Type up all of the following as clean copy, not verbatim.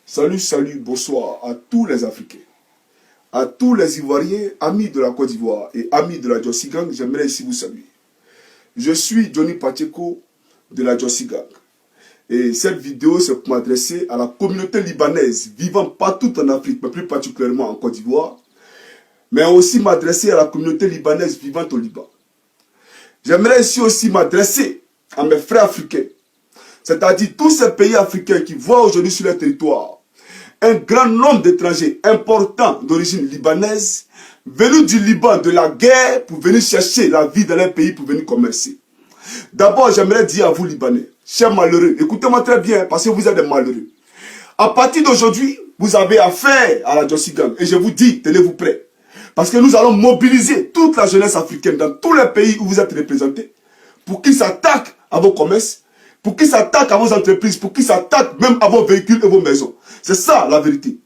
Salut, salut, bonsoir à tous les Africains, à tous les Ivoiriens, amis de la Côte d'Ivoire et amis de la Jossi Gang, j'aimerais ici vous saluer. Je suis Johnny Pacheco de la Jossi Gang. Et cette vidéo, c'est pour m'adresser à la communauté libanaise vivant partout en Afrique, mais plus particulièrement en Côte d'Ivoire, mais aussi m'adresser à la communauté libanaise vivant au Liban. J'aimerais ici aussi m'adresser à mes frères africains, c'est-à-dire tous ces pays africains qui voient aujourd'hui sur leur territoire un grand nombre d'étrangers importants d'origine libanaise venus du Liban, de la guerre, pour venir chercher la vie dans leur pays, pour venir commercer. D'abord, j'aimerais dire à vous, Libanais, chers malheureux, écoutez-moi très bien, parce que vous êtes des malheureux. À partir d'aujourd'hui, vous avez affaire à la Jossi Gang. Et je vous dis, tenez-vous prêts. Parce que nous allons mobiliser toute la jeunesse africaine dans tous les pays où vous êtes représentés pour qu'ils s'attaquent à vos commerces, pour qu'ils s'attaquent à vos entreprises, pour qu'ils s'attaquent même à vos véhicules et vos maisons. C'est ça la vérité.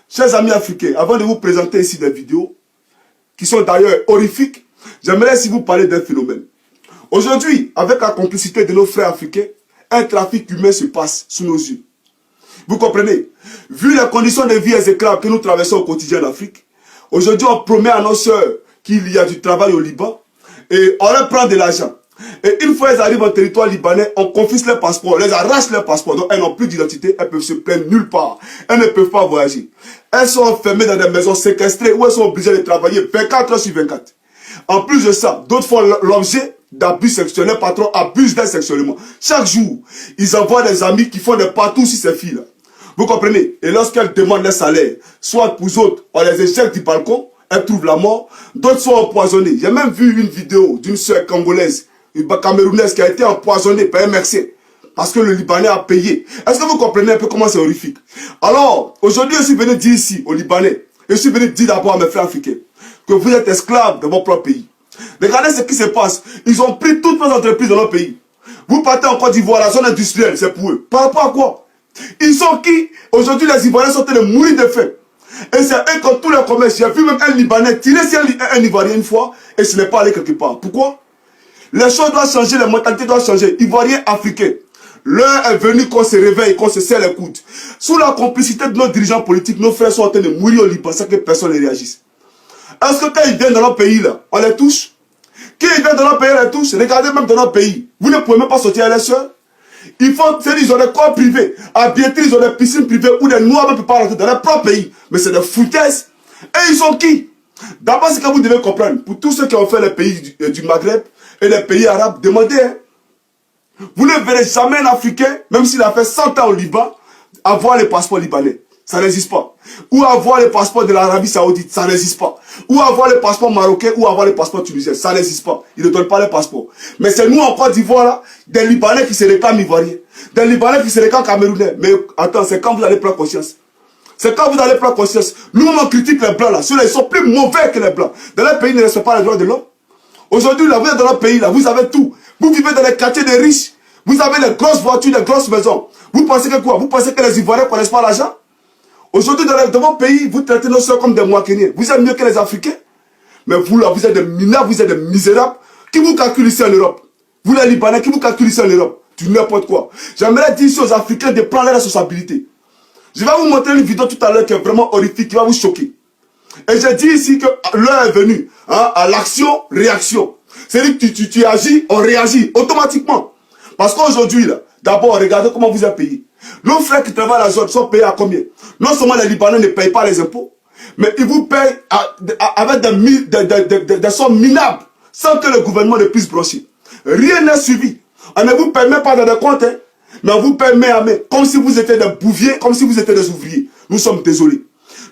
Chers amis africains, avant de vous présenter ici des vidéos, qui sont d'ailleurs horrifiques, j'aimerais ici vous parler d'un phénomène. Aujourd'hui, avec la complicité de nos frères africains, un trafic humain se passe sous nos yeux. Vous comprenez? Vu les conditions de vie exécrables que nous traversons au quotidien en Afrique, aujourd'hui on promet à nos sœurs qu'il y a du travail au Liban et on leur prend de l'argent. Et une fois qu'elles arrivent en territoire libanais, on confisque leurs passeports, on les arrache leurs passeports, donc elles n'ont plus d'identité, elles peuvent se plaindre nulle part, elles ne peuvent pas voyager. Elles sont enfermées dans des maisons séquestrées où elles sont obligées de travailler 24 heures sur 24. En plus de ça, d'autres font l'objet d'abus sexuels, les patrons abusent d'elles sexuellement. Chaque jour, ils envoient des amis qui font des patous sur ces filles-là. Vous comprenez? Et lorsqu'elles demandent leur salaire, soit pour autres, on les éjecte du balcon, elles trouvent la mort, d'autres sont empoisonnées. J'ai même vu une vidéo d'une sœur congolaise, une camerounaise qui a été empoisonnée par un Mexicain parce que le Libanais a payé. Est-ce que vous comprenez un peu comment c'est horrifique? Alors, aujourd'hui, je suis venu dire ici, aux Libanais, je suis venu dire d'abord à mes frères africains, que vous êtes esclaves de votre propre pays. Regardez ce qui se passe. Ils ont pris toutes nos entreprises dans notre pays. Vous partez en Côte d'Ivoire, la zone industrielle, c'est pour eux. Par rapport à quoi? Ils sont qui? Aujourd'hui, les Ivoiriens sont en train de mourir de faim. Et c'est eux qui ont tous les commerces. J'ai vu même un Libanais tirer sur un Ivoirien une fois et ce n'est pas allé quelque part. Pourquoi? Les choses doivent changer, les mentalités doivent changer. Ivoiriens, Africains, l'heure est venue qu'on se réveille, qu'on se serre les coudes. Sous la complicité de nos dirigeants politiques, nos frères sont en train de mourir au Liban sans que personne ne réagisse. Est-ce que quand ils viennent dans notre pays, là, on les touche? Quand ils viennent dans notre pays, on les touche? Regardez même dans notre pays. Vous ne pouvez même pas sortir à l'élection. Ils ont des corps privés. À Biétri, ils ont des piscines privées où des Noirs ne peuvent pas rentrer dans leur propre pays. Mais c'est des foutaises. Et ils sont qui? D'abord, ce que vous devez comprendre, pour tous ceux qui ont fait les pays du Maghreb et les pays arabes, demandez. Hein. Vous ne verrez jamais un Africain, même s'il a fait 100 ans au Liban, avoir le passeport libanais. Ça n'existe pas. Ou avoir le passeport de l'Arabie Saoudite, ça n'existe pas. Ou avoir le passeport marocain, ou avoir le passeport tunisien, ça n'existe pas. Ils ne donnent pas le passeport. Mais c'est nous en Côte d'Ivoire, là, des Libanais qui se réclament ivoiriens, des Libanais qui se réclament camerounais. Mais attends, c'est quand vous allez prendre conscience. C'est quand vous allez prendre conscience. Nous, on critique les Blancs, là. Ceux-là, ils sont plus mauvais que les Blancs. Dans leur pays, ils ne respectent pas les droits de l'homme. Aujourd'hui, là, vous êtes dans notre pays, là, vous avez tout. Vous vivez dans les quartiers des riches. Vous avez des grosses voitures, des grosses maisons. Vous pensez que quoi? Vous pensez que les Ivoiriens ne connaissent pas l'argent? Aujourd'hui, dans votre pays, vous traitez nos soeurs comme des moissonniers. Vous êtes mieux que les Africains. Mais vous, là, vous êtes des minables, vous êtes des misérables. Qui vous calcule ici en Europe? Vous, les Libanais, qui vous calcule ici en Europe? Du n'importe quoi. J'aimerais dire ici aux Africains de prendre leurs responsabilités. Je vais vous montrer une vidéo tout à l'heure qui est vraiment horrifique, qui va vous choquer. Et j'ai dit ici que l'heure est venue hein, à l'action-réaction. C'est-à-dire que tu agis, on réagit automatiquement. Parce qu'aujourd'hui, là, d'abord, regardez comment vous êtes payé. Nos frères qui travaillent à la zone sont payés à combien? Non seulement les Libanais ne payent pas les impôts, mais ils vous payent avec des sommes minables, sans que le gouvernement ne puisse brocher. Rien n'est suivi. On ne vous paye même pas dans des comptes, hein, mais on vous paye main à main, comme si vous étiez des bouviers, comme si vous étiez des ouvriers. Nous sommes désolés.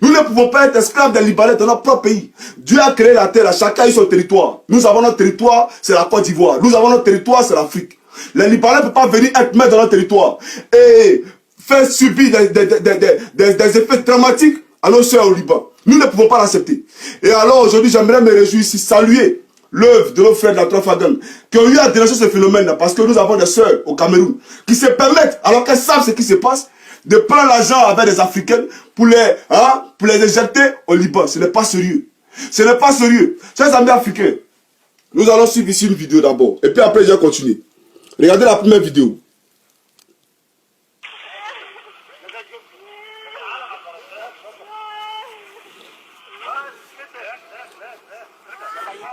Nous ne pouvons pas être esclaves des Libanais dans notre propre pays. Dieu a créé la terre, chacun a son territoire. Nous avons notre territoire, c'est la Côte d'Ivoire. Nous avons notre territoire, c'est l'Afrique. Les Libanais ne peuvent pas venir être maîtres dans notre territoire et faire subir des effets dramatiques à nos soeurs au Liban. Nous ne pouvons pas l'accepter. Et alors aujourd'hui, j'aimerais me réjouir ici, saluer l'œuvre de nos frères de la Trafagan qui ont eu à dénoncer ce phénomène-là parce que nous avons des soeurs au Cameroun qui se permettent, alors qu'elles savent ce qui se passe, de prendre l'argent avec des Africaines pour les éjecter au Liban. Ce n'est pas sérieux. Ce n'est pas sérieux. Chers amis africains, nous allons suivre ici une vidéo d'abord. Et puis après, je vais continuer. Regardez la première vidéo.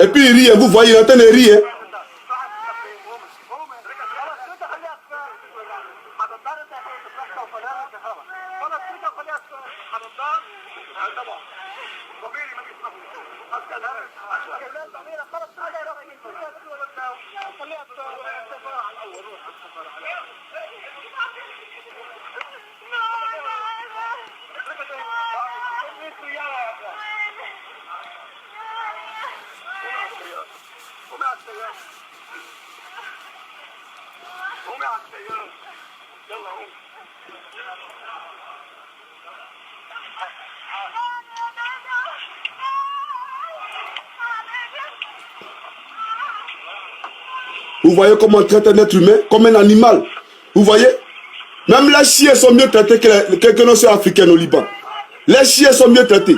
Et puis il rit, vous voyez, il est en train de rire. Vous voyez comment on traite un être humain comme un animal. Vous voyez? Même les chiens sont mieux traités que nos soeurs africaines au Liban. Les chiens sont mieux traités.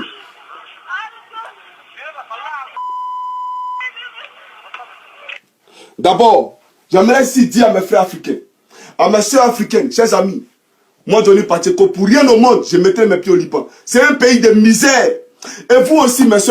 D'abord, j'aimerais ici dire à mes frères africains, à mes soeurs africaines, chers amis, moi Johnny Pacheco, pour rien au monde, je mettrai mes pieds au Liban. C'est un pays de misère. Et vous aussi, mes soeurs,